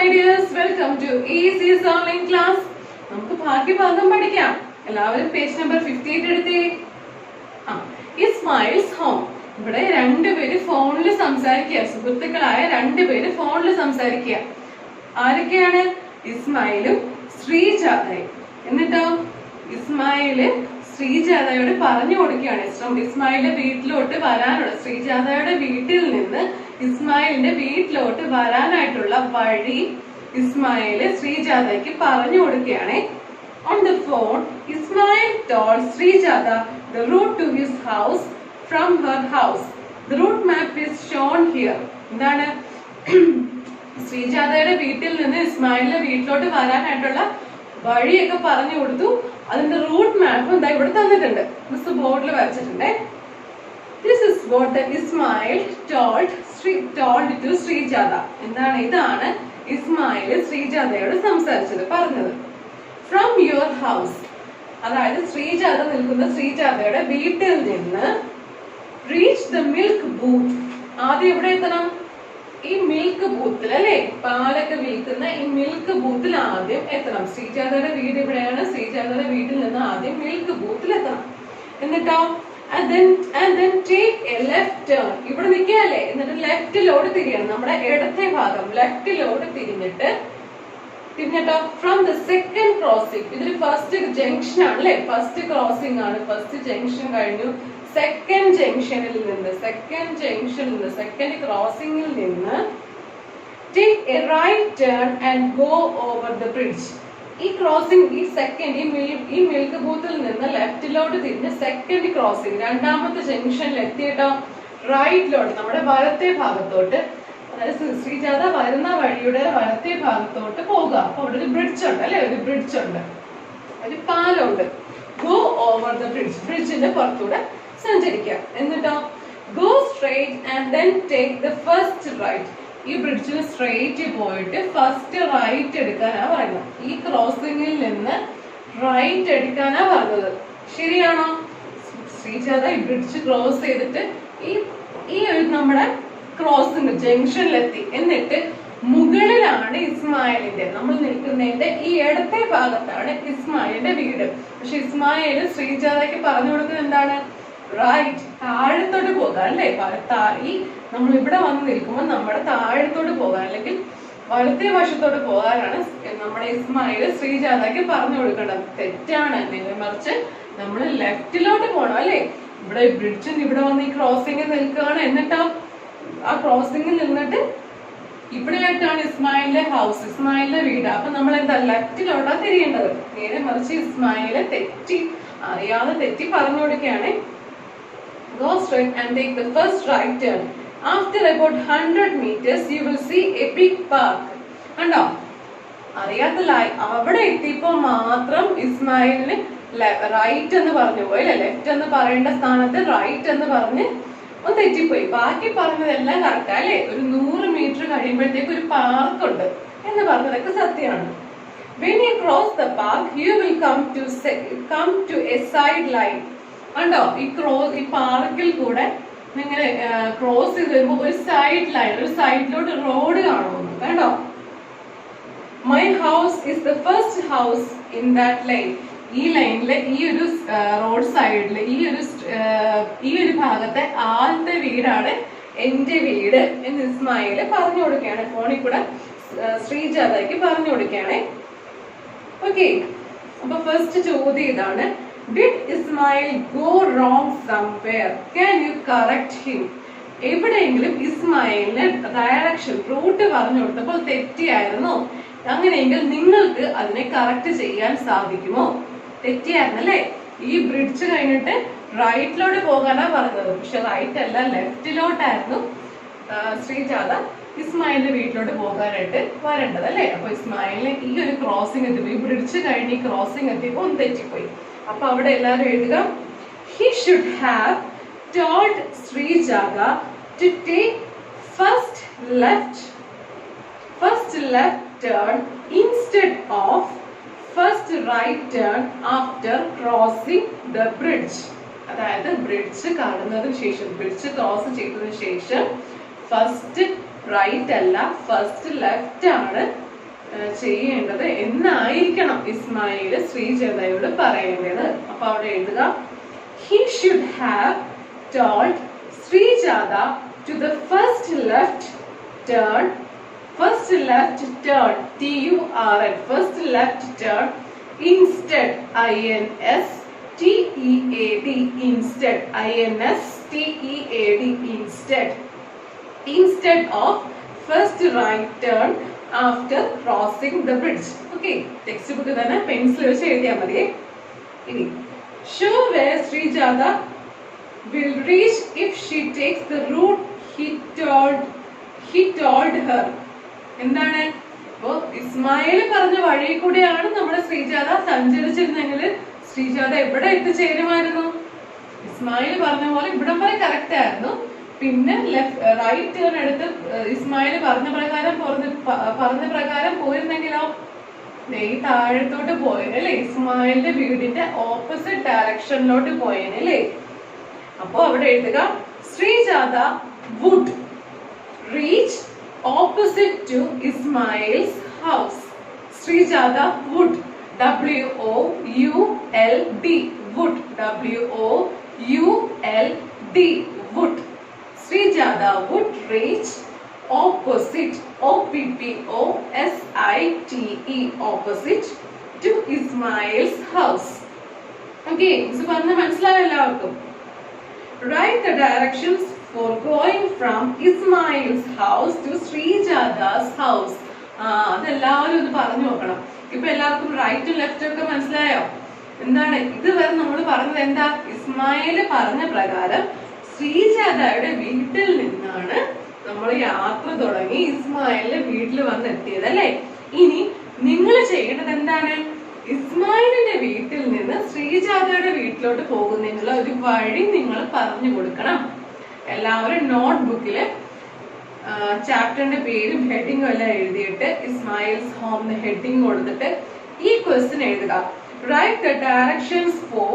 my dears, welcome to ECS online class. നമുക്ക് ഭാഗ്യഭാഗം പഠിക്കാം. എല്ലാവരും പേജ് നമ്പർ 58 എടുത്തേ. ഇസ്മായിൽസ് ഹോം. ഇവിടെ രണ്ടുപേര് ഫോണിൽ സംസാരിക്കുക. സുഹൃത്തുക്കളായ രണ്ടുപേര് ഫോണിൽ സംസാരിക്കുക. ആരൊക്കെയാണ്? ഇസ്മായിലും ശ്രീജാതയും. എന്നിട്ടോ ഇസ്മായില് ശ്രീജാതയോട് പറഞ്ഞു കൊടുക്കുകയാണ് ഇസ്മായിലിന്റെ വീട്ടിലോട്ട് വരാനുള്ള, ശ്രീജാതയുടെ വീട്ടിൽ നിന്ന് ഇസ്മായിലിന്റെ വീട്ടിലോട്ട് വരാനായിട്ടുള്ള വഴി ഇസ്മായില് ശ്രീജാതയ്ക്ക് പറഞ്ഞു കൊടുക്കുകയാണ്. On the phone, Ismail told Srijata the route to his house from her house. The route map is shown here. എന്താണ്? ശ്രീജാതയുടെ വീട്ടിൽ നിന്ന് ഇസ്മായിലിന്റെ വീട്ടിലോട്ട് വരാനായിട്ടുള്ള വഴിയൊക്കെ പറഞ്ഞു കൊടുത്തു. അതിന്റെ റൂട്ട് മാപ്പ് എന്താ ഇവിടെ തന്നിട്ടുണ്ട്, മിസ് ബോർഡിൽ വരച്ചിട്ടുണ്ട്. This is what the Ismail told to Srijata. എന്താണ്? ഇതാണ് ഇസ്മായിൽ ശ്രീജാതയോട് സംസാരിച്ചത്, പറഞ്ഞത്. From your house, അതായത് ശ്രീജാത നിൽക്കുന്ന ശ്രീജാതയുടെ വീട്ടിൽ നിന്ന് reach the milk booth. ആദ്യം എവിടെ എത്തണം? ഈ മിൽക്ക് ബൂത്തിൽ, അല്ലെ, പാലൊക്കെ വിൽക്കുന്ന ഈ മിൽക്ക് ബൂത്തിൽ ആദ്യം എത്തണം. ശ്രീജാതയുടെ വീട് ഇവിടെയാണ്. ശ്രീജാതയുടെ വീട്ടിൽ നിന്ന് ആദ്യം മിൽക്ക് ബൂത്തിൽ എത്തണം. എന്നിട്ടോ and then take a left turn. ഇവിടെ നിൽക്കുകയല്ലേ, എന്നിട്ട് ലെഫ്റ്റിലോട്ട് തിരിയണം. നമ്മുടെ ഇടത്തെ ഭാഗം ലെഫ്റ്റിലോട്ട് തിരിഞ്ഞിട്ടോ ഫ്രം ദ സെക്കൻഡ് ക്രോസിംഗ്. ഇതൊരു ഫസ്റ്റ് ജംഗ്ഷൻ ആണ്, അല്ലെ, ഫസ്റ്റ് ക്രോസിംഗ് ആണ്. ഫസ്റ്റ് ജംഗ്ഷൻ കഴിഞ്ഞു. സെക്കൻഡ് ജംഗ്ഷനിൽ നിന്ന് സെക്കൻഡ് ക്രോസിംഗിൽ നിന്ന് take a right turn and go over the bridge. ഈ ക്രോസിംഗ്, ഈ സെക്കൻഡ് ഈ മിൽക്ക് ബൂത്തിൽ നിന്ന് ലെഫ്റ്റിലോട്ട് തിരിഞ്ഞ് സെക്കൻഡ് ക്രോസിംഗ് രണ്ടാമത്തെ ജംഗ്ഷനിൽ എത്തിയിട്ടോ റൈറ്റിലോട്ട് നമ്മുടെ വലത്തെ ഭാഗത്തോട്ട്, അതായത് ശ്രീജാത വരുന്ന വഴിയുടെ വലത്തെ ഭാഗത്തോട്ട് പോകുക. അപ്പൊ അവിടെ ഒരു ബ്രിഡ്ജ് ഉണ്ട്, അല്ലെ, ഒരു ബ്രിഡ്ജ് ഉണ്ട്, ഒരു പാലമുണ്ട്. ഗോ ഓവർ ദ ബ്രിഡ്ജ്, ബ്രിഡ്ജിന്റെ പുറത്തൂടെ സഞ്ചരിക്കുക. എന്നിട്ടോ go straight and then take the first right. ഈ ബ്രിഡ്ജിന് സ്ട്രേറ്റ് പോയിട്ട് ഫസ്റ്റ് റൈറ്റ് എടുക്കാനാ പറയുന്നത്. ഈ ക്രോസിംഗിൽ നിന്ന് റൈറ്റ് എടുക്കാനാ പറഞ്ഞത്. ശരിയാണോ? ശ്രീജാത ഈ ബ്രിഡ്ജ് ക്രോസ് ചെയ്തിട്ട് ഈ ഒരു നമ്മുടെ ക്രോസിംഗ് ജംഗ്ഷനിലെത്തി. എന്നിട്ട് മുകളിലാണ് ഇസ്മായിലിന്റെ, നമ്മൾ നിൽക്കുന്നതിന്റെ ഈ ഇടത്തെ ഭാഗത്താണ് ഇസ്മായിലിന്റെ വീട്. പക്ഷെ ഇസ്മായില് ശ്രീജാതയ്ക്ക് പറഞ്ഞു കൊടുക്കുന്നത് എന്താണ്? റൈറ്റ്, താഴത്തോട്ട് പോകാൻ, അല്ലെ, ഈ നമ്മൾ ഇവിടെ വന്ന് നിൽക്കുമ്പോൾ നമ്മുടെ താഴത്തോട്ട് പോകാൻ, അല്ലെങ്കിൽ വലത്തെ വശത്തോട്ട് പോകാനാണ് നമ്മുടെ ഇസ്മായില് ശ്രീജാതയ്ക്ക് പറഞ്ഞു കൊടുക്കേണ്ടത്. തെറ്റാണ്. മറിച്ച് നമ്മൾ ലെഫ്റ്റിലോട്ട് പോകണം, അല്ലെ. ഇവിടെ ബ്രിഡ്ജിൽ ഇവിടെ വന്ന് ഈ ക്രോസിംഗ് നിൽക്കുകയാണ്. എന്നിട്ടോ ആ ക്രോസിംഗിൽ നിന്നിട്ട് ഇവിടെ ആയിട്ടാണ് ഇസ്മായിലിന്റെ ഹൗസ്, ഇസ്മായിലിന്റെ വീട്. അപ്പൊ നമ്മൾ എന്താ ലെഫ്റ്റിലോട്ടാ തിരിയേണ്ടത്. നേരെ മറിച്ച് ഇസ്മായില് അറിയാതെ തെറ്റി പറഞ്ഞു കൊടുക്കുകയാണ്. Go straight and take the first right turn. After about 100 meters, you will see a big park. കണ്ടോ? അറിയാത്തല്ലായി അവിടെ എത്തിയപ്പോ മാത്രം ഇസ്മായിലിന് റൈറ്റ് എന്ന് പറഞ്ഞു പോയി, അല്ലെ, ലെഫ്റ്റ് എന്ന് പറയേണ്ട സ്ഥാനത്ത് റൈറ്റ് എന്ന് പറഞ്ഞ് ഒന്ന് തെറ്റിപ്പോയി. ബാക്കി പറഞ്ഞതെല്ലാം കറക്റ്റ്, അല്ലെ. ഒരു 100 മീറ്റർ കഴിയുമ്പോഴത്തേക്ക് ഒരു പാർക്ക് ഉണ്ട് എന്ന് പറഞ്ഞതൊക്കെ സത്യമാണ്. When you cross the park, you will come to a side line. കണ്ടോ? ഈ പാർക്കിൽ കൂടെ നിങ്ങൾ ക്രോസ് ചെയ്ത് വരുമ്പോ ഒരു സൈഡ് ലൈൻ, ഒരു സൈഡിലോട്ട് റോഡ് കാണുന്നു. കണ്ടോ? My house is the first house in that line. ഈ ലൈനിലെ ഈ ഒരു റോഡ് സൈഡില് ഈ ഒരു ഭാഗത്തെ ആദ്യത്തെ വീടാണ് എന്റെ വീട് എന്ന് ഇസ്മായില് പറഞ്ഞു കൊടുക്കുകയാണ്. ഫോണിൽ കൂടെ ശ്രീജാതയ്ക്ക് പറഞ്ഞു കൊടുക്കുകയാണ്. ഓക്കെ, അപ്പൊ ഫസ്റ്റ് ചോദ്യം ഇതാണ്. Did Ismail go wrong somewhere? Can you correct him? എവിടെയെങ്കിലും ഇസ്മായിലിന് ഡയറക്ഷൻ, റൂട്ട് പറഞ്ഞു കൊടുത്തപ്പോൾ തെറ്റിയായിരുന്നോ? അങ്ങനെയെങ്കിൽ നിങ്ങൾക്ക് അതിനെ കറക്റ്റ് ചെയ്യാൻ സാധിക്കുമോ? തെറ്റിയായിരുന്നല്ലേ. ഈ ബ്രിഡ്ജ് കഴിഞ്ഞിട്ട് റൈറ്റിലോട്ട് പോകാനാ പറഞ്ഞത്. പക്ഷെ റൈറ്റ് അല്ല, ലെഫ്റ്റിലോട്ടായിരുന്നു ശ്രീജാത ഇസ്മായിലിന്റെ വീട്ടിലോട്ട് പോകാനായിട്ട് വരേണ്ടത്, അല്ലെ. അപ്പൊ ഇസ്മായിലിന് ഈ ഒരു ക്രോസിംഗ് എത്തിയപ്പോ, ഈ ബ്രിഡ്ജ് കഴിഞ്ഞ് ഈ ക്രോസിംഗ് എത്തിയപ്പോ ഒന്ന് തെറ്റിപ്പോയി. അപ്പൊ അവിടെ എല്ലാവരും എഴുതുക. He should have told Srijata to take first left turn instead of first right turn after crossing the bridge. അതായത് ബ്രിഡ്ജ് കടന്നതിന് ശേഷം, ബ്രിഡ്ജ് ക്രോസ് ചെയ്തതിനു ശേഷം ഫസ്റ്റ് റൈറ്റ് അല്ല, ഫസ്റ്റ് ലെഫ്റ്റ് ആണ് ചെയ്യേണ്ടത് എന്നായിരിക്കണം ഇസ്മായിൽ ശ്രീജാതയോട് പറയേണ്ടത്. അപ്പൊ അവിടെ എഴുതുക, he should have told Srijata to the first left turn, first left turn, T-U-R-N, first left turn, instead, I-N-S-T-E-A-D, instead, I-N-S-T-E-A-D, instead of first right turn after crossing the bridge. Okay, textbook തന്നെ pencil വെച്ച് എഴുതിയാൽ മതി. ഇനി show where Srijata will reach if she takes the route he told her. എന്താണ്? അപ്പോ ഇസ്മായിൽ പറഞ്ഞ വഴി കൂടെയാണ് നമ്മുടെ ശ്രീജാത സഞ്ചരിച്ചിരുന്നെങ്കിൽ ശ്രീജാത എവിടെ എത്തിച്ചേരുമായിരുന്നു? ഇസ്മായിൽ പറഞ്ഞ പോലെ ഇവിടം വരെ കറക്റ്റ് ആയിരുന്നു. പിന്നെ റൈറ്റ് ടേൺ എടുത്ത് ഇസ്മായിൽ പറഞ്ഞ പ്രകാരം പോയിരുന്നെങ്കിലോ ഈ താഴത്തോട്ട് പോയനല്ലേ, ഇസ്മായിലിന്റെ വീടിന്റെ ഓപ്പോസിറ്റ് ഡയറക്ഷനിലോട്ട് പോയനല്ലേ. അപ്പൊ അവിടെ എഴുതുക, Srijata would reach opposite to Ismail's house. Srijata would, WOULD, would, WOULD, would. Srijata would reach opposite, OPPOSITE, opposite to Ismail's house. Okay, so പറഞ്ഞ മനസ്സിലായോ എല്ലാവർക്കും? Write the directions for going from Ismail's house to Srijata's house. അതെല്ലാവരും ഒന്ന് പറഞ്ഞു നോക്കണം. ഇപ്പൊ എല്ലാവർക്കും റൈറ്റും ലെഫ്റ്റും ഒക്കെ മനസ്സിലായോ? എന്താണ് ഇതുവരെ നമ്മൾ പറഞ്ഞത്? എന്താ? ഇസ്മായിൽ പറഞ്ഞ പ്രകാരം ശ്രീജാതയുടെ വീട്ടിൽ നിന്നാണ് നമ്മൾ യാത്ര തുടങ്ങി ഇസ്മായിലിന്റെ വീട്ടിൽ വന്നെത്തിയത് അല്ലെ. ഇനി നിങ്ങൾ ചെയ്യേണ്ടത് എന്താണ്? ഇസ്മായിലിന്റെ വീട്ടിൽ നിന്ന് ശ്രീജാതയുടെ വീട്ടിലോട്ട് പോകുന്നതിനുള്ള ഒരു വഴി നിങ്ങൾ പറഞ്ഞു കൊടുക്കണം. എല്ലാവരും നോട്ട്ബുക്കില് ചാപ്റ്ററിന്റെ പേരും ഹെഡിങ്ങും എല്ലാം എഴുതിയിട്ട് ഇസ്മായിൽസ് ഹോം ഹെഡിങ് കൊടുത്തിട്ട് ഈ ക്വസ്റ്റ്യൻ എഴുതുക. Write the directions for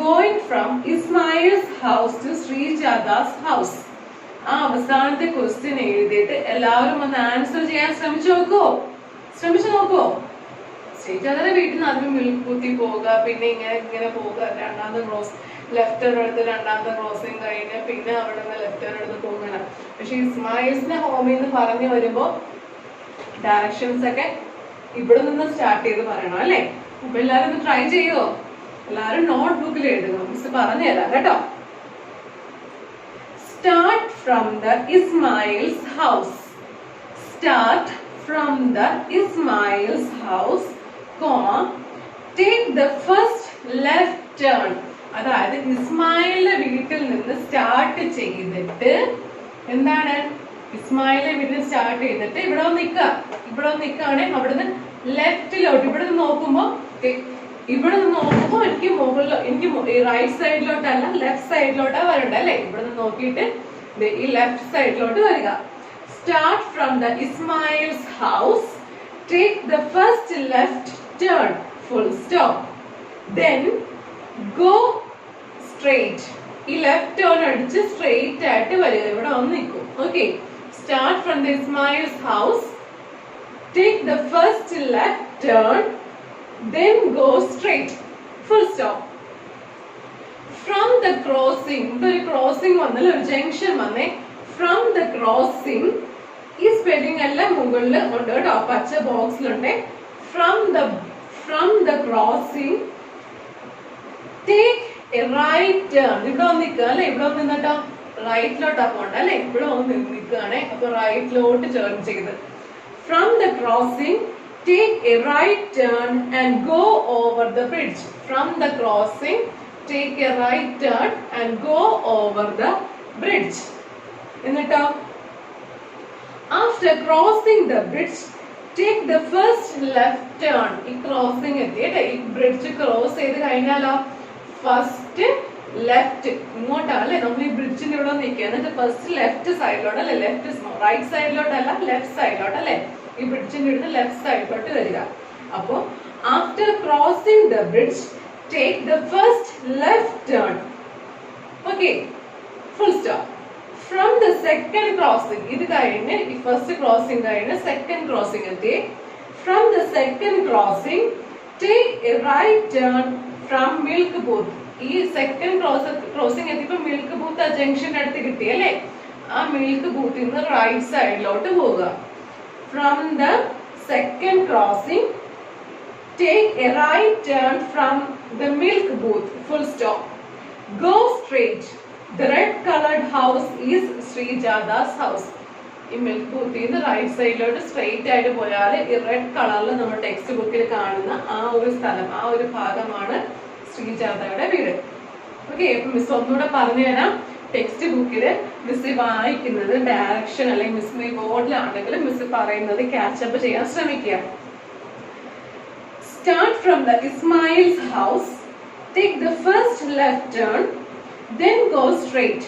going from Ismail's house to Srijata's house. ആ അവസാനത്തെ ക്വസ്റ്റ്യൻ എഴുതിയിട്ട് എല്ലാവരും ഒന്ന് ആൻസർ ചെയ്യാൻ ശ്രമിച്ചു നോക്കുവോ? ശ്രീജാതയുടെ വീട്ടിൽ നിന്ന് ആദ്യം മിൽക്കുത്തി പോവുക, പിന്നെ ഇങ്ങനെ പോവുക, രണ്ടാമത്തെ ക്രോസ് ലെഫ്റ്റ് ടേൺ എടുത്ത് രണ്ടാമത്തെ ക്രോസിങ് കഴിഞ്ഞ് പിന്നെ അവിടെ നിന്ന് ലെഫ്റ്റ് ടേൺ എടുത്ത് പോകണം. പക്ഷെ ഇസ്മായിൽസിന്റെ ഹോമിൽ നിന്ന് പറഞ്ഞു വരുമ്പോ ഡയറക്ഷൻസ് ഒക്കെ ഇവിടെ നിന്ന് സ്റ്റാർട്ട് ചെയ്ത് പറയണം അല്ലെ. അപ്പൊ എല്ലാരും ഒന്ന് ട്രൈ ചെയ്യുമോ? എല്ലാരും നോട്ട്ബുക്കിൽ എഴുതുക, മിസ് പറഞ്ഞു തരാം കേട്ടോ. Start from the Ismail's house, start from the Ismail's house, take the first left turn. അതായത് ഇസ്മായിലിന്റെ വീട്ടിൽ നിന്ന് സ്റ്റാർട്ട് ചെയ്തിട്ട് എന്താണ്? ഇസ്മായിലിന്റെ വീട്ടിൽ സ്റ്റാർട്ട് ചെയ്തിട്ട് ഇവിടെ വന്ന് നിൽക്കുകയാണെങ്കിൽ അവിടുന്ന് ലെഫ്റ്റിലോട്ട് ഇവിടെ നിന്ന് നോക്കുമ്പോ എനിക്ക് മുകളിലോ എനിക്ക് റൈറ്റ് സൈഡിലോട്ടല്ല ലെഫ്റ്റ് സൈഡിലോട്ടാ വരണ്ട അല്ലെ. ഇവിടെ നിന്ന് നോക്കിയിട്ട് ഈ ലെഫ്റ്റ് സൈഡിലോട്ട് വരിക. Start from the Ismail's house, take the first left turn, full stop, then go straight. ഈ ലെഫ്റ്റ് ടേൺ അടിച്ച് സ്ട്രെയിറ്റ് ആയിട്ട് വരിക, ഇവിടെ വന്ന് നിൽക്കും. Okay, start from the Ismail's house, take the first left turn, then go straight, full stop. From the crossing, ഒരു crossing വന്നല്ലോ, ഒരു ജംഗ്ഷൻ വന്നേ. From the crossing, ഈ സ്പെല്ലിംഗ് എല്ലാം മുകളിൽ ഉണ്ട് കേട്ടോ, പച്ച ബോക്സിലുണ്ട്. From the crossing, take a right turn. ഇവിടെ വന്ന് നിൽക്കുക അല്ലെ, ഇവിടെ വന്ന് നിന്നിട്ടോ റൈറ്റിലോട്ടാ പോണ്ട അല്ലെ, ഇവിടെ വന്ന് നിൽക്കുകയാണെ. അപ്പൊ റൈറ്റിലോട്ട് ടേൺ ചെയ്ത് from the crossing take a right turn and go over the bridge. From the crossing take a right turn and go over the bridge. എന്നിട്ടോ after crossing the bridge take the first left turn. ഈ crossing എത്തിയല്ലേ, ഈ bridge cross ചെയ്ത് കഴിഞ്ഞാലോ first left ഇങ്ങോട്ടാണ് അല്ലെ, നമ്മൾ ഈ ബ്രിഡ്ജിന്റെ ഇവിടെ നിൽക്കുക. എന്നിട്ട് ഫസ്റ്റ് ലെഫ്റ്റ് സൈഡിലോട്ട് അല്ലെ, ലെഫ്റ്റ് റൈറ്റ് സൈഡിലോട്ടല്ല ലെഫ്റ്റ് സൈഡിലോട്ട് അല്ലെ, ഈ ബ്രിഡ്ജിന്റെ അടുത്ത് ലെഫ്റ്റ് സൈഡിലോട്ട് വരിക. അപ്പോ after crossing the bridge take the first left turn. Okay, full stop. From the second crossing, ഇത് കഴിഞ്ഞ് ഈ ഫസ്റ്റ് ക്രോസിംഗ് കഴിഞ്ഞ് സെക്കൻഡ് ക്രോസിംഗ് എത്തി. From the second crossing, take a right turn from Milk Booth. ഈ second crossing എത്തിയപ്പോ milk booth ആ ജംഗ്ഷന്റെ അടുത്ത് കിട്ടി അല്ലേ? ആ മിൽക്ക് ബൂത്തിൽ നിന്ന് റൈറ്റ് സൈഡിലോട്ട് പോവുക. From the second crossing take a right turn from the milk booth, full stop. Go straight. The red colored house is Srijada's house. ഈ മിൽക്ക് ബൂത്തിൽ നിന്ന് റൈറ്റ് സൈഡിലോട്ട് സ്ട്രെയിറ്റ് ആയിട്ട് പോയാൽ ഈ റെഡ് കളറിൽ നമ്മൾ ടെക്സ്റ്റ് ബുക്കിൽ കാണുന്ന ആ ഒരു സ്ഥലം, ആ ഒരു ഭാഗമാണ് ശ്രീജാതയുടെ വീട്. ഓക്കെ, അപ്പൊ മിസ് ഒന്നുകൂടെ പറഞ്ഞു തരാം. ടെക്സ്റ്റ് ബുക്കില് മിസ് വായിക്കുന്നത് ഡയറക്ഷൻ അല്ലെങ്കിൽ മിസ് ബോർഡിലാണെങ്കിലും മിസ് പറയുന്നത് ക്യാച്ചപ്പ് ചെയ്യാൻ ശ്രമിക്കുക. Start from the Ismail's house, take the first left turn, then go straight.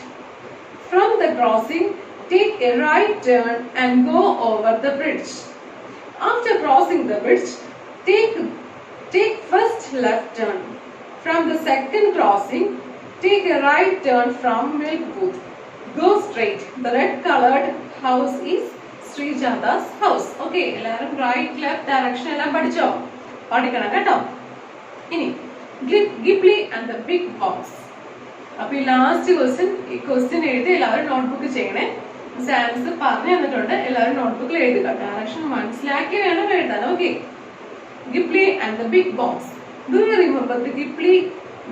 From the crossing, take a right turn and go over the bridge. After crossing the bridge, take first left turn. From the second crossing, take a right turn from Milk Booth. Go straight. The red colored house is Srijada's house. Okay, എല്ലാവരും right left direction എല്ലാം പഠിച്ചോ? പഠിക്കണം കേട്ടോ. ഇനി Gibli and the big box. അപ്പൊ ഈ last ഈ question എഴുതി എല്ലാവരും നോട്ട്ബുക്ക് ചെയ്യണേ. ആൻസർ പറഞ്ഞു തന്നിട്ടുണ്ട്, എല്ലാവരും നോട്ട്ബുക്കിൽ എഴുതുക. ഡയറക്ഷൻ മനസ്സിലാക്കി വേണം എഴുതാൻ. Okay, Gibli and the big box. Do you remember the Gibli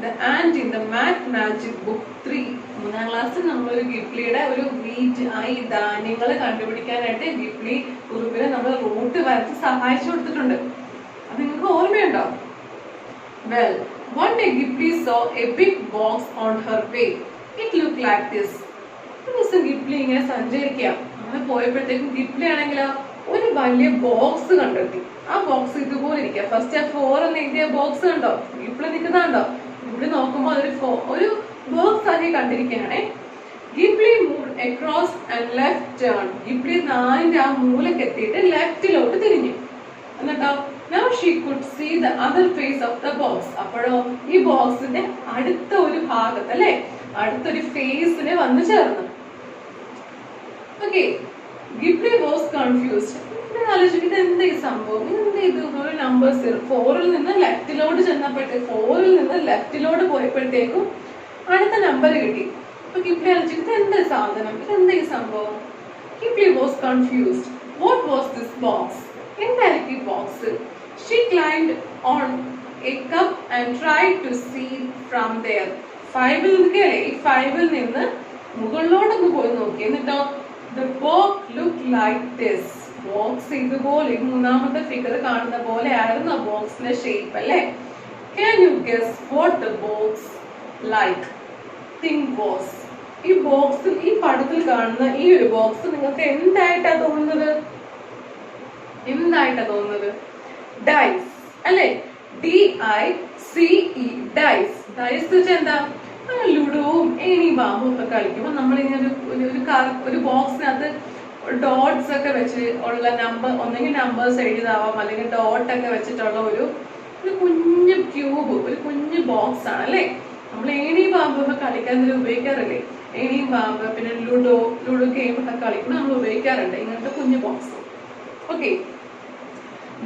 the and in the math magic book 3? 3ാം ക്ലാസ്സിൽ നമ്മളൊരു ഗിബ്ലിയുടെ ഒരു വീറ്റ് ഈ ധാന്യങ്ങൾ കണ്ടുപിടിക്കാനായിട്ട് ഗിബ്ലി കുറുപ്പിനെ നമ്മൾ റൂട്ട് വരച്ച് സഹായിച്ചു കൊടുത്തിട്ടുണ്ട്. അത് നിങ്ങൾക്ക് ഓർമ്മയുണ്ടോ? Well, one day Ghibli saw a big box on her way. It looked like this. ഒരു ദിവസം ഗിബ്ലി ഇങ്ങനെ സഞ്ചരിക്കാം. അങ്ങനെ പോയപ്പോഴത്തേക്കും ഗിബ്ലി ആണെങ്കിലോ ഒരു വലിയ ബോക്സ് കണ്ടെത്തി. ആ ബോക്സ് ഇതുപോലെ ഇരിക്കുക. ഫസ്റ്റ് ആ 4 എന്ന് എഴുതിയ ബോക്സ് കണ്ടോ? ഗിബ്ലി നിൽക്കുന്നുണ്ടോ? ഗിബ്ലി നോക്കുമ്പോൾ ഒരു ബോക്സ് ആദ്യം കണ്ടിരിക്കുകയാണേ. Ghibli move across and left turn. Ghibli 4ന്റെ ആ മൂലക്ക് എത്തിയിട്ട് ലെഫ്റ്റിലോട്ട് തിരിഞ്ഞു. എന്നിട്ടോ now she could see the other face of the box. അപ്പോഴോ ഈ ബോക്സിന്റെ അടുത്ത ഒരു ഭാഗത്ത് അല്ലെ അടുത്തൊരു ഫേസിന് വന്നു ചേർന്നു. Okay, Ghibli was confused. ആലോചിക്കും ഇത് എന്താ ഈ സംഭവം, ഇത് ഒരു നമ്പേഴ്സ് 4ൽ നിന്ന് ലെഫ്റ്റിലോട്ട് ചെന്നപ്പോഴത്തേക്ക് 4ൽ നിന്ന് ലെഫ്റ്റിലോട്ട് പോയപ്പോഴത്തേക്കും അടുത്ത നമ്പർ കിട്ടി. അപ്പൊ ഗിബ്ലി ആലോചിക്കും ഇത് എന്താ സാധനം, ഇതെന്താ ഈ സംഭവം. Ghibli was confused. What was this box? എന്തായിരിക്കും ഈ box? She climbed on a cup and tried to see from there. 5ൽ നിൽക്കല്ലേ, ഈ 5ൽ നിന്ന് മുകളിലോട്ടൊന്ന് പോയി നോക്കി. എന്നിട്ടോ the box looked like this. Box ഇതുപോലെ 3ാമത്തെ ഫിഗർ കാണുന്ന പോലെ ആയിരുന്നു ആ ബോക്സിന്റെ ഷേപ്പ് അല്ലേ? Can you guess what the box like thing was? ഈ ബോക്സ്, ഈ പടത്തിൽ കാണുന്ന ഈ ഒരു ബോക്സ് നിങ്ങൾക്ക് എന്തായിട്ടാ തോന്നുന്നത്? ഡൈസ് അല്ലെ? DICE, dyes. ഡൈസ് വെച്ചാൽ എന്താ? ലുഡോവും ഏണി ബാമ്പും ഒക്കെ കളിക്കുമ്പോൾ നമ്മളിങ്ങനെ ഒരു ബോക്സിനകത്ത് ഡോട്ട്സ് ഒക്കെ വെച്ച് ഉള്ള നമ്പർ, ഒന്നെങ്കിൽ നമ്പേഴ്സ് എഴുതാവാം അല്ലെങ്കിൽ ഡോട്ട് ഒക്കെ വെച്ചിട്ടുള്ള ഒരു കുഞ്ഞു ക്യൂബ്, ഒരു കുഞ്ഞു ബോക്സ് ആണ് അല്ലെ? നമ്മൾ ഏണി ബാമ്പ് ഒക്കെ കളിക്കാൻ ഉപയോഗിക്കാറില്ലേ? ഏണിയും ബാമ്പ്, പിന്നെ ലുഡോ ഗെയിം ഒക്കെ കളിക്കുമ്പോൾ നമ്മൾ ഉപയോഗിക്കാറുണ്ട് ഇങ്ങനത്തെ കുഞ്ഞു box. Okay,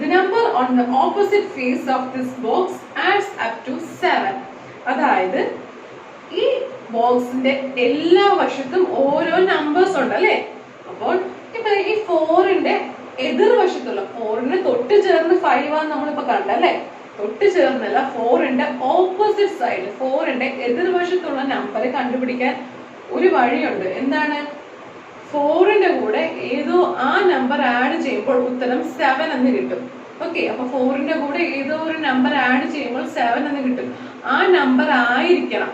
the number on the opposite face of this box adds up to 7. അതായത് ഈ ബോക്സിന്റെ എല്ലാ വശത്തും ഓരോ നമ്പേഴ്സ് ഉണ്ട് അല്ലേ? അപ്പോൾ ഇപ്പൊ ഈ 4ന്റെ എതിർവശത്തുള്ള 4ന് തൊട്ട് ചേർന്ന് 5 ആണ് നമ്മളിപ്പോ കണ്ടല്ലേ? തൊട്ട് ചേർന്നല്ല, 4ന്റെ ഓപ്പോസിറ്റ് സൈഡ്, 4ന്റെ എതിർവശത്തുള്ള നമ്പർ കണ്ടുപിടിക്കാൻ ഒരു വഴിയുണ്ട്. എന്താണ്? 4ന്റെ കൂടെ ഏതോ ആ നമ്പർ ആഡ് ചെയ്യുമ്പോൾ ഉത്തരം 7 എന്ന് കിട്ടും. ഓക്കെ, അപ്പൊ 4ന്റെ കൂടെ ഏതോ ഒരു നമ്പർ ആഡ് ചെയ്യുമ്പോൾ 7 എന്ന് കിട്ടും. ആ നമ്പർ ആയിരിക്കണം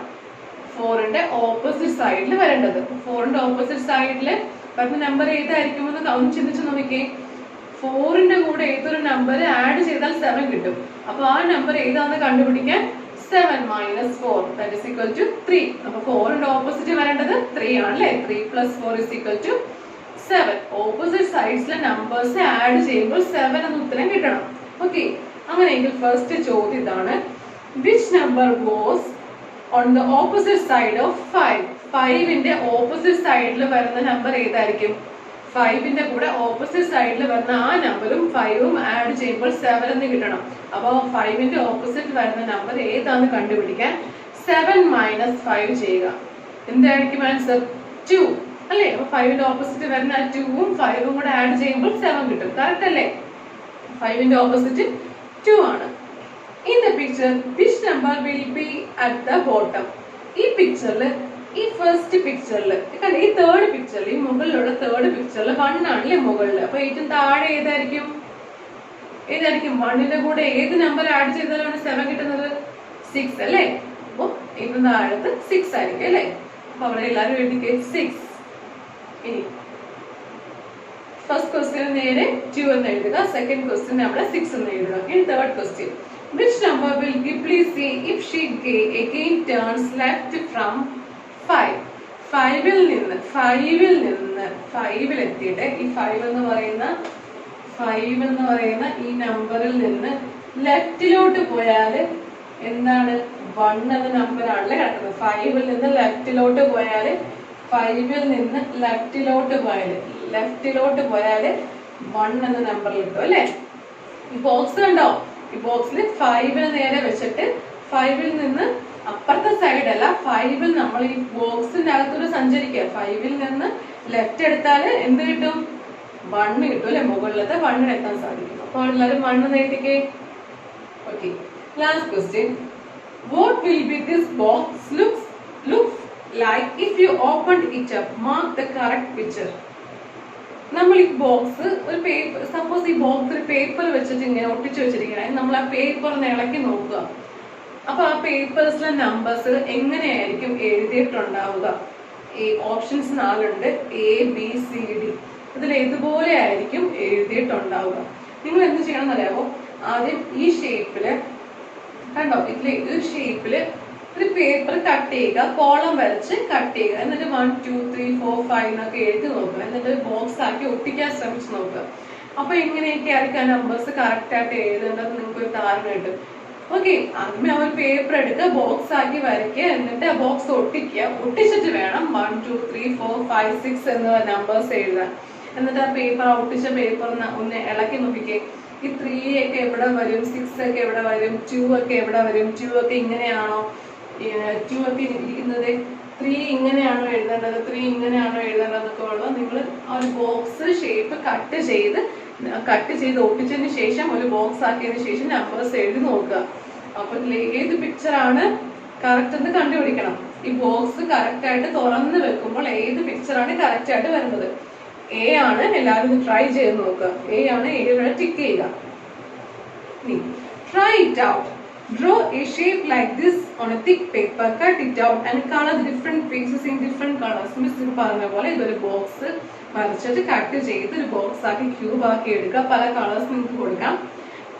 4ന്റെ ഓപ്പോസിറ്റ് സൈഡിൽ വരേണ്ടത്. 4ന്റെ ഓപ്പോസിറ്റ് സൈഡിൽ വരുന്ന നമ്പർ ഏതായിരിക്കും എന്ന് ഒന്ന് ചിന്തിച്ചു നോക്കിക്കേ. 4ന്റെ കൂടെ ഏതൊരു നമ്പർ ആഡ് ചെയ്താൽ 7 കിട്ടും. അപ്പൊ ആ നമ്പർ ഏതാന്ന് കണ്ടുപിടിക്കാൻ 7 minus 4 that is equal to 3. അപ്പൊ 4ന്റെ ഓപ്പോസിറ്റ് വരേണ്ടത് 3 ആണല്ലേ? 3 plus 4 is equal to 7. Opposite സൈഡ്സിലെ നമ്പേഴ്സ് ആഡ് ചെയ്യുമ്പോൾ 7 എന്ന ഉത്തരം കിട്ടണം. ഓക്കെ, അങ്ങനെയെങ്കിൽ ഫസ്റ്റ് ചോദ്യം ഇതാണ്. Which number was on the opposite side of 5? 5ന്റെ ഓപ്പോസിറ്റ് സൈഡിൽ വരുന്ന നമ്പർ ഏതായിരിക്കും? 5ന്റെ കൂടെ ഓപ്പോസിറ്റ് സൈഡിൽ വരുന്ന ആ നമ്പറും 5ഉം ആഡ് ചെയ്യുമ്പോൾ 7 എന്ന് കിട്ടണം. അപ്പോൾ 5ന്റെ ഓപ്പോസിറ്റ് വരുന്ന നമ്പർ ഏതാണെന്ന് കണ്ടുപിടിക്കാൻ 7 മൈനസ് 5 ചെയ്യുക. എന്തായിരിക്കും ആൻസർ? 2 അല്ലേ? അപ്പൊ 5ന്റെ ഓപ്പോസിറ്റ് വരുന്ന 2ഉം 5ഉം കൂടെ ആഡ് ചെയ്യുമ്പോൾ 7 കിട്ടും. കറക്റ്റ് അല്ലേ? 5ന്റെ ഓപ്പോസിറ്റ് 2 ആണ്. In the picture, which number will be at the bottom? ഈ പിക്ചറിൽ, ഈ ഫസ്റ്റ് പിക്ചറിൽ, ഈ തേർഡ് പിക്ചറിൽ, ഈ മുകളിലുള്ള തേർഡ് പിക്ചറിൽ 1 ആണല്ലേ മുകളിൽ. അപ്പൊ ഏറ്റവും താഴെ ഏതായിരിക്കും? 1ന്റെ കൂടെ ഏത് നമ്പർ ആഡ് ചെയ്താലാണ് 7 കിട്ടുന്നത്? 6 അല്ലേ? അപ്പൊ ഏറ്റവും താഴത്ത് 6 ആയിരിക്കും അല്ലേ? അപ്പൊ അവിടെ എല്ലാവരും എഴുതിക്കേ 6. ഇനി ഫസ്റ്റ് ക്വസ്റ്റ്യൻ നേരെ 2 എന്ന് എഴുതുക, സെക്കൻഡ് ക്വസ്റ്റ്യൻ അവിടെ 6 എന്ന് എഴുതുക. ഇനി third question, which number will Ghibli see if she again turns left from 5? 5ൽ നിന്ന് 5ൽ എത്തിയിട്ട് ഈ 5 എന്ന് പറയുന്ന ഈ നമ്പറിൽ നിന്ന് ലെഫ്റ്റിലോട്ട് പോയാൽ എന്താണ്? 1 എന്ന നമ്പർ ആണല്ലേ കിടക്കുന്നത്. 5ൽ നിന്ന് ലെഫ്റ്റിലോട്ട് പോയാൽ 1 എന്ന നമ്പറിൽ കിട്ടും അല്ലേ? ഈ ബോക്സ് കണ്ടോ? ഈ ബോക്സിൽ 5ന് നേരെ വെച്ചിട്ട് 5ൽ നിന്ന് അപ്പുറത്തെ സൈഡ് അല്ല, 5ൽ നമ്മൾ ഈ ബോക്സിന്റെ അകത്തോട് സഞ്ചരിക്കുക. 5ൽ നിന്ന് ലെഫ്റ്റ് എടുത്താൽ എന്ത് കിട്ടും? 1 കിട്ടും അല്ലെ? മുകളിലത്തെ 1 എത്താൻ സാധിക്കും. അപ്പോൾ എല്ലാവരും 1 എഴുതിക്കേ. Okay, last question, what will be this box looks like if you opened it up? Mark the correct picture. നമ്മൾ ഈ ബോക്സ് ഒരു പേപ്പർ, സപ്പോസ് ഈ ബോക്സ് ഒരു പേപ്പർ വെച്ചിട്ട് ഇങ്ങനെ ഒട്ടിച്ചു വെച്ചിരിക്കണേ, നമ്മൾ ആ പേപ്പർ ഒന്ന് ഇളക്കി നോക്കുക. അപ്പൊ ആ പേപ്പേഴ്സിലെ നമ്പേഴ്സ് എങ്ങനെയായിരിക്കും എഴുതിയിട്ടുണ്ടാവുക? ഈ ഓപ്ഷൻസ് 4 ഉണ്ട്, ABCD. ഇതിൽ ഇതുപോലെ ആയിരിക്കും എഴുതിയിട്ടുണ്ടാവുക. നിങ്ങൾ എന്ത് ചെയ്യണം എന്നറിയാമോ? ആദ്യം ഈ ഷേപ്പില് കണ്ടോ, ഇതിൽ ഈ ഷേപ്പില് ഒരു പേപ്പർ കട്ട് ചെയ്യുക, കോളം വരച്ച് കട്ട് ചെയ്യുക. എന്നിട്ട് 1 2 3 4 5 എന്നൊക്കെ എഴുതി നോക്കുക. എന്നിട്ട് ബോക്സ് ആക്കി ഒട്ടിക്കാൻ ശ്രമിച്ച് നോക്കുക. അപ്പൊ എങ്ങനെയൊക്കെ ആയിരിക്കും ആ നമ്പേഴ്സ് കറക്റ്റ് ആയിട്ട് എഴുതേണ്ടത് നിങ്ങൾക്ക് ഒരു ധാരണ കിട്ടും. ഓക്കെ, ആദ്യമേ ആ ഒരു പേപ്പർ എടുക്കുക, ബോക്സ് ആക്കി വരയ്ക്കുക, എന്നിട്ട് ആ ബോക്സ് ഒട്ടിക്കുക. ഒട്ടിച്ചിട്ട് വേണം 1 2 3 4 5 6 എന്ന നമ്പേഴ്സ് എഴുതാൻ. എന്നിട്ട് ആ പേപ്പർ, ഒട്ടിച്ച പേപ്പർ ഒന്ന് ഇളക്കി നോക്കിക്കേ. ഈ 3 ഒക്കെ എവിടെ വരും? 6 ഒക്കെ എവിടെ വരും? 2 ഒക്കെ എവിടെ വരും? 2 ഒക്കെ ഇങ്ങനെയാണോ? 2 ഒക്കെ ഇരിക്കുന്നത് 3 ഇങ്ങനെയാണോ എഴുതേണ്ടത്? 3 ഇങ്ങനെയാണോ എഴുതേണ്ടതൊക്കെ ഉള്ളത് നിങ്ങൾ ആ ഒരു ബോക്സ് ഷേപ്പ് കട്ട് ചെയ്ത് ഒട്ടിച്ചതിന് ശേഷം ഒരു ബോക്സ് ആക്കിയതിന് ശേഷം നമ്പേഴ്സ് എഴുതി നോക്കുക. അപ്പൊ ഏത് പിക്ചറാണ് കറക്റ്റ് എന്ന് കണ്ടുപിടിക്കണം. ഈ ബോക്സ് കറക്റ്റ് ആയിട്ട് തുറന്ന് വെക്കുമ്പോൾ ഏത് പിക്ചറാണ് കറക്റ്റ് ആയിട്ട് വരുന്നത്? A ആണ്. എല്ലാവരും ഇത് ട്രൈ ചെയ്ത് നോക്കുക. A ആണ്. A ഇവിടെ ടിക്ക് ചെയ്യുക. Try it out. Draw a shape like this on a thick paper. Cut it out and color the different faces in different colors. Miss പറഞ്ഞ പോലെ ഇതൊരു ബോക്സ് വരച്ചിട്ട് കട്ട് ചെയ്ത് ഒരു ബോക്സ് ആക്കി ക്യൂബ് ആക്കി എടുക്കുക. പല കളേഴ്സ് നിങ്ങൾക്ക് കൊടുക്കാം.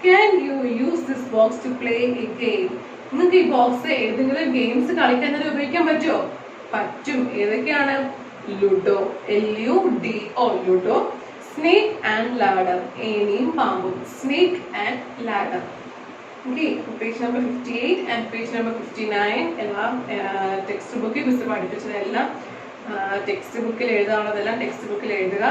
Can you use this box to play a game? നിങ്ങൾക്ക് ഈ ബോക്സ് ഏതെങ്കിലും ഗെയിംസ് കളിക്കാൻ ഉപയോഗിക്കാൻ പറ്റുമോ? പറ്റും. ഏതൊക്കെയാണ്? Ludo, LUDO, Ludo, snake and ladder, ഏണിയും പാമ്പും, snake and ladder. Okay, page number 58 and page number 59 എല്ലാം ടെക്സ്റ്റ് ബുക്കിൽ മിസ് പഠിപ്പിച്ചതെല്ലാം ടെക്സ്റ്റ് ബുക്കിൽ എഴുതാനുള്ളതെല്ലാം ടെക്സ്റ്റ് ബുക്കിൽ എഴുതുക.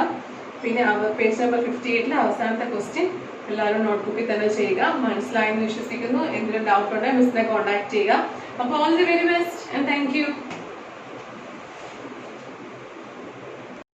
പിന്നെ പേജ് നമ്പർ 58 അവസാനത്തെ ക്വസ്റ്റ്യൻ എല്ലാവരും നോട്ട്ബുക്കിൽ തന്നെ ചെയ്യുക. മനസ്സിലായെന്ന് വിശ്വസിക്കുന്നു. എന്തെങ്കിലും ഡൗട്ട് ഉണ്ടെങ്കിൽ മിസ്സിനെ കോൺടാക്ട് ചെയ്യുക. അപ്പോൾ all the very best and thank you.